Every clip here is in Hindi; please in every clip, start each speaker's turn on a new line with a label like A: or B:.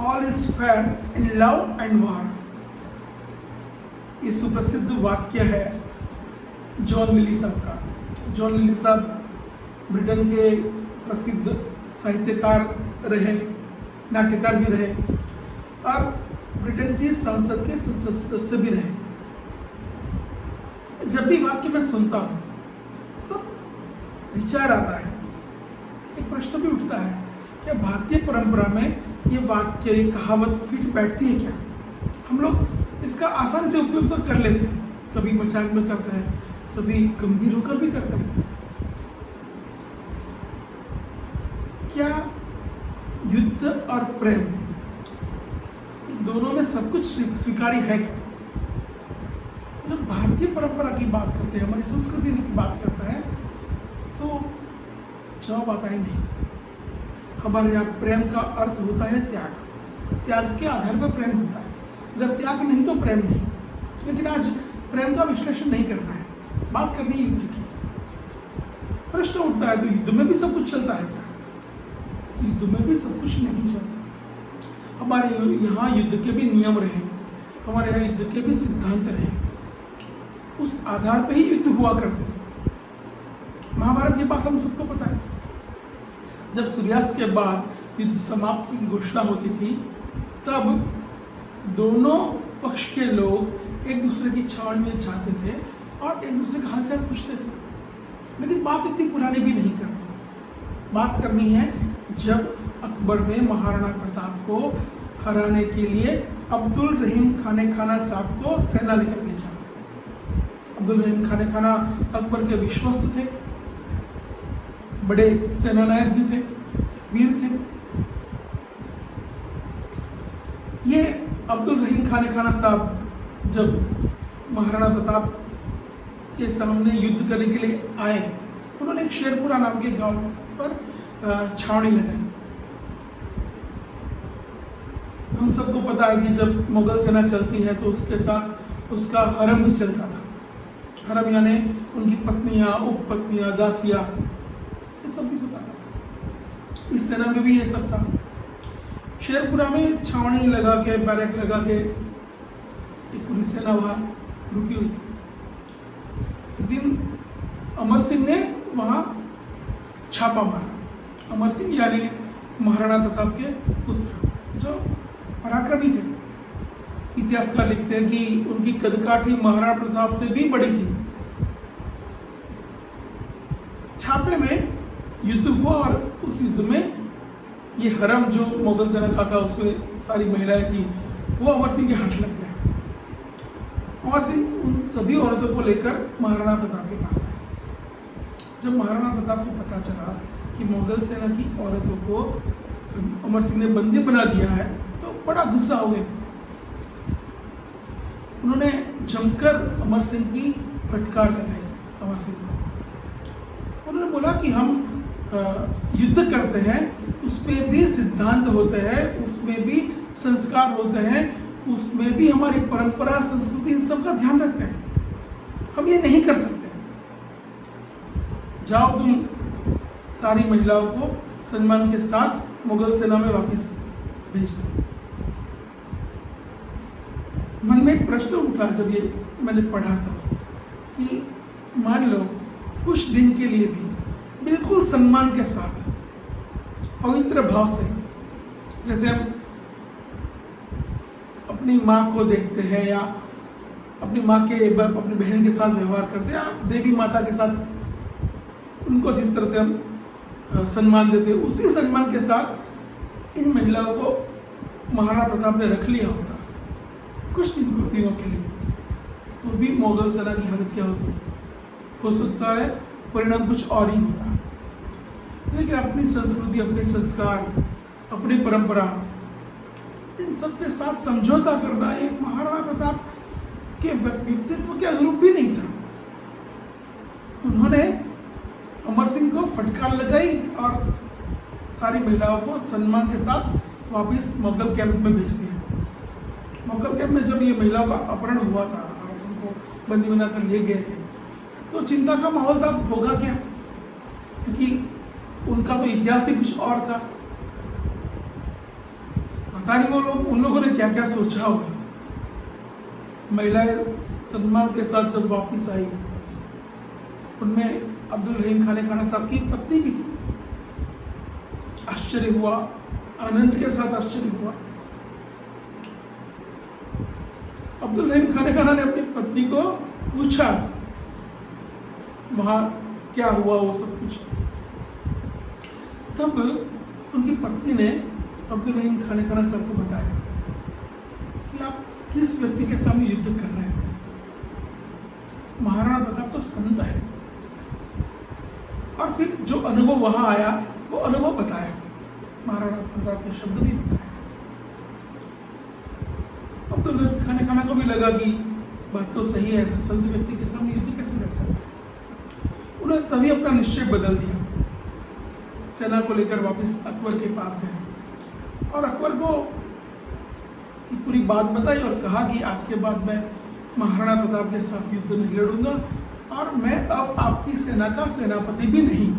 A: All is fair in love and वार। ये सुप्रसिद्ध वाक्य है जॉन मिली साहब का। जॉन मिली साहब ब्रिटेन के प्रसिद्ध साहित्यकार रहे, नाट्यकार भी रहे और ब्रिटेन की संसद के संसद सदस्य भी रहे। जब भी वाक्य मैं सुनता हूँ तो विचार आता है, एक प्रश्न भी उठता है, क्या भारतीय परंपरा में ये वाक्य, ये कहावत फिट बैठती है क्या? हम लोग इसका आसानी से उपयोग तो कर लेते हैं, कभी मजाक में करते हैं, कभी गंभीर होकर भी करते हैं। क्या युद्ध और प्रेम दोनों में सब कुछ स्वीकार्य है क्या? जब भारतीय परंपरा की बात करते हैं, हमारी संस्कृति की बात करते हैं, तो जवाब आता ही नहीं। हमारे यहाँ प्रेम का अर्थ होता है त्याग। त्याग के आधार पर प्रेम होता है, अगर त्याग नहीं तो प्रेम नहीं। लेकिन आज प्रेम का विश्लेषण नहीं करना है, बात करनी है युद्ध की। प्रश्न उठता है, तो युद्ध में भी सब कुछ चलता है क्या? तो युद्ध में भी सब कुछ नहीं चलता। हमारे यहाँ युद्ध के भी नियम रहे, हमारे यहाँ युद्ध के भी सिद्धांत रहे, उस आधार पे ही युद्ध हुआ करते थे। महाभारत की बात हम सबको पता है। जब सूर्यास्त के बाद युद्ध समाप्ति की घोषणा होती थी, तब दोनों पक्ष के लोग एक दूसरे की छावनी में जाते थे और एक दूसरे का हालचाल पूछते थे। लेकिन बात इतनी पुरानी भी नहीं करनी, बात करनी है जब अकबर ने महाराणा प्रताप को हराने के लिए अब्दुल रहीम खाने खाना साहब को सेना लेकर भेजा। अब्दुल रहीम खाने खाना अकबर के विश्वस्त थे, बड़े सेनानायक भी थे, वीर थे। ये अब्दुल रहीम खाने खाना साहब जब महाराणा प्रताप के सामने युद्ध करने के लिए आए, उन्होंने एक शेरपुरा नाम के गांव पर छावनी लगाई। हम सबको पता है कि जब मुगल सेना चलती है तो उसके साथ उसका हरम भी चलता था। हरम यानी उनकी पत्नियां, उपपत्नियां, दासियां, ये सब भी होता था। इस सेना में भी ये सब था। शेरपुरा में छावनी लगा के, बैरक लगा के एक पूरी सेना वहाँ रुकी हुई थी। एक दिन अमर सिंह ने वहाँ छापा मारा। अमर सिंह यानी महाराणा प्रताप के पुत्र, जो पराक्रमी थे। इतिहासकार लिखते हैं कि उनकी कदकाठी महाराणा प्रताप से भी बड़ी थी। छापे में युद्ध हुआ और उस युद्ध में ये हरम जो मुगल सेना का था, उसमें सारी महिलाएं थी, वो अमर सिंह के हाथ लग गया। अमर सिंह उन सभी औरतों को लेकर महाराणा प्रताप के पास आए। जब महाराणा प्रताप को पता चला कि मुगल सेना की औरतों को अमर सिंह ने बंदी बना दिया है, तो बड़ा गुस्सा हो गया। उन्होंने जमकर अमर सिंह की फटकार लगाई। अमर सिंह को उन्होंने बोला कि हम युद्ध करते हैं, उसमें भी सिद्धांत होते हैं, उसमें भी संस्कार होते हैं, उसमें भी हमारी परंपरा, संस्कृति, इन सब का ध्यान रखते हैं। हम ये नहीं कर सकते। जाओ तुम सारी महिलाओं को सम्मान के साथ मुगल सेना में वापस भेज दो। मन में एक प्रश्न उठा जब ये मैंने पढ़ा था कि मान लो कुछ दिन के लिए भी बिल्कुल सम्मान के साथ, पवित्र भाव से, जैसे हम अपनी माँ को देखते हैं या अपनी माँ के अपनी बहन के साथ व्यवहार करते हैं, या देवी माता के साथ उनको जिस तरह से हम सम्मान देते हैं, उसी सम्मान के साथ इन महिलाओं को महाराणा प्रताप ने रख लिया होता कुछ दिनों के लिए, तो भी मुगल सेना की हालत क्या होती? हो सकता है परिणाम कुछ और ही होता। लेकिन अपनी संस्कृति, अपने संस्कार, अपनी परंपरा, इन सब के साथ समझौता करना एक महाराणा प्रताप के व्यक्तित्व के अनुरूप भी नहीं था। उन्होंने अमर सिंह को फटकार लगाई और सारी महिलाओं को सम्मान के साथ वापस मुगल कैंप में भेज दिया। मुगल कैंप में जब ये महिलाओं का अपहरण हुआ था और उनको बंदी बनाकर ले गए थे, तो चिंता का माहौल था, होगा क्या, क्योंकि उनका तो इतिहास ही कुछ और था। पता नहीं वो लोग उन लोगों ने क्या क्या सोचा होगा। महिलाएं सलमान के साथ जब वापस आई, उनमें अब्दुल रहीम खान साहब की पत्नी भी थी। आश्चर्य हुआ, आनंद के साथ आश्चर्य हुआ। अब्दुल रहीम खान ने अपनी पत्नी को पूछा वहां क्या हुआ वो सब कुछ। तब उनकी पत्नी ने अब्दुल रहीम खान साहब को बताया कि आप किस व्यक्ति के सामने युद्ध कर रहे हैं। महाराणा प्रताप तो संत है। और फिर जो अनुभव वहां आया वो अनुभव बताया, महाराणा प्रताप के शब्द भी बताया। अब्दुल रहीम खान को भी लगा कि बात तो सही है, ऐसे संत व्यक्ति के सामने युद्ध कैसे लड़ सकते हैं। उन्होंने तभी अपना निश्चय बदल दिया, सेना को लेकर वापस अकबर के पास गए और अकबर को पूरी बात बताई और कहा कि आज के बाद मैं महाराणा प्रताप के साथ युद्ध नहीं लड़ूंगा और मैं अब आपकी सेना का सेनापति भी नहीं,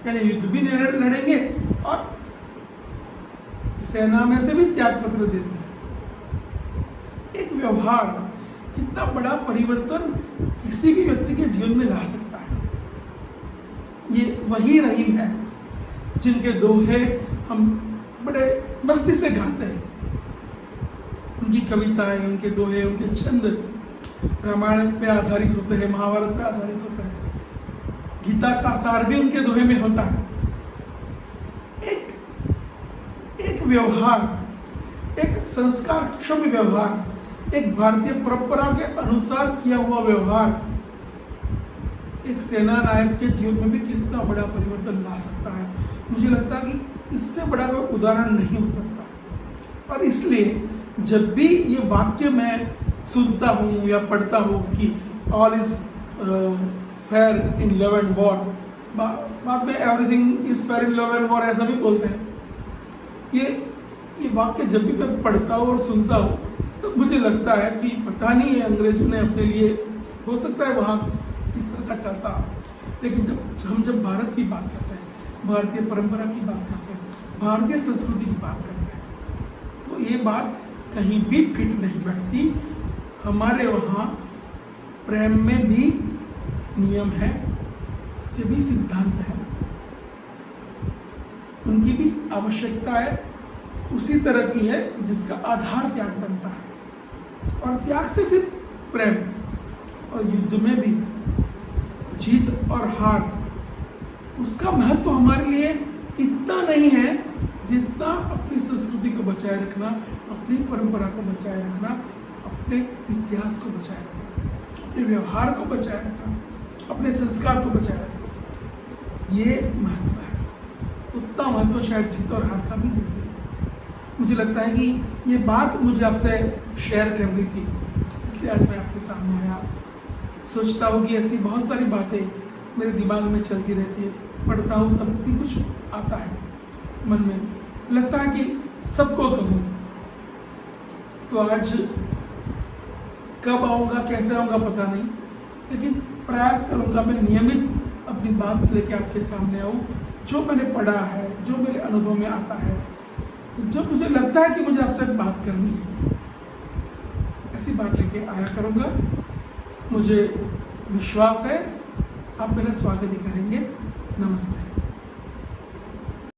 A: यानी युद्ध भी नहीं लड़ेंगे और सेना में से भी त्याग पत्र दे देंगे। एक व्यवहार कितना बड़ा परिवर्तन किसी भी व्यक्ति के जीवन में ला सकता है। ये वही रहीम है जिनके दोहे हम बड़े मस्ती से गाते हैं। उनकी कविताएं, उनके दोहे, उनके छंद रामायण पे आधारित होते हैं, महाभारत पे आधारित होते हैं। गीता का सार भी उनके दोहे में होता है। एक व्यवहार, एक संस्कारक्षम व्यवहार, एक भारतीय परंपरा के अनुसार किया हुआ व्यवहार एक सेना नायक के जीवन में भी कितना बड़ा परिवर्तन ला सकता है। मुझे लगता है कि इससे बड़ा कोई उदाहरण नहीं हो सकता। और इसलिए जब भी ये वाक्य मैं सुनता हूँ या पढ़ता हूँ कि all is fair in love and war, बाद में everything is fair in love and war ऐसा भी बोलते हैं। ये वाक्य जब भी मैं पढ़ता हूँ और सुनता हूँ तो मुझे लगता है कि पता नहीं है अंग्रेजों ने अपने लिए, हो सकता है वहाँ किस तरह का चलता, लेकिन जब भारत की बात करते हैं, भारतीय परंपरा की बात करते हैं, भारतीय संस्कृति की बात करते हैं, तो ये बात कहीं भी फिट नहीं बैठती। हमारे वहाँ प्रेम में भी नियम है, उसके भी सिद्धांत है, उनकी भी आवश्यकता है, उसी तरह की है जिसका आधार त्याग बनता है और त्याग से फिर प्रेम। और युद्ध में भी जीत और हार, उसका महत्व हमारे लिए इतना नहीं है जितना अपनी संस्कृति को बचाए रखना, अपनी परंपरा को बचाए रखना, अपने इतिहास को बचाए रखना, अपने व्यवहार को बचाए रखना, अपने संस्कार को बचाए रखना। ये महत्व है, उतना महत्व शायद जीत और हार का भी नहीं है। मुझे लगता है कि ये बात मुझे आपसे शेयर करनी थी, इसलिए आज मैं आपके सामने आया। सोचता हूँ कि ऐसी बहुत सारी बातें मेरे दिमाग में चलती रहती है, पढ़ता हूँ तब भी कुछ आता है मन में, लगता है कि सबको कहूँ। तो आज कब आऊँगा, कैसे आऊँगा पता नहीं, लेकिन प्रयास करूँगा मैं नियमित अपनी बात लेके आपके सामने आऊँ। जो मैंने पढ़ा है, जो मेरे अनुभव में आता है, जो मुझे लगता है कि मुझे आपसे बात करनी है, ऐसी बात लेके आया करूँगा। मुझे विश्वास है आप मेरा स्वागत ही करेंगे। नमस्ते।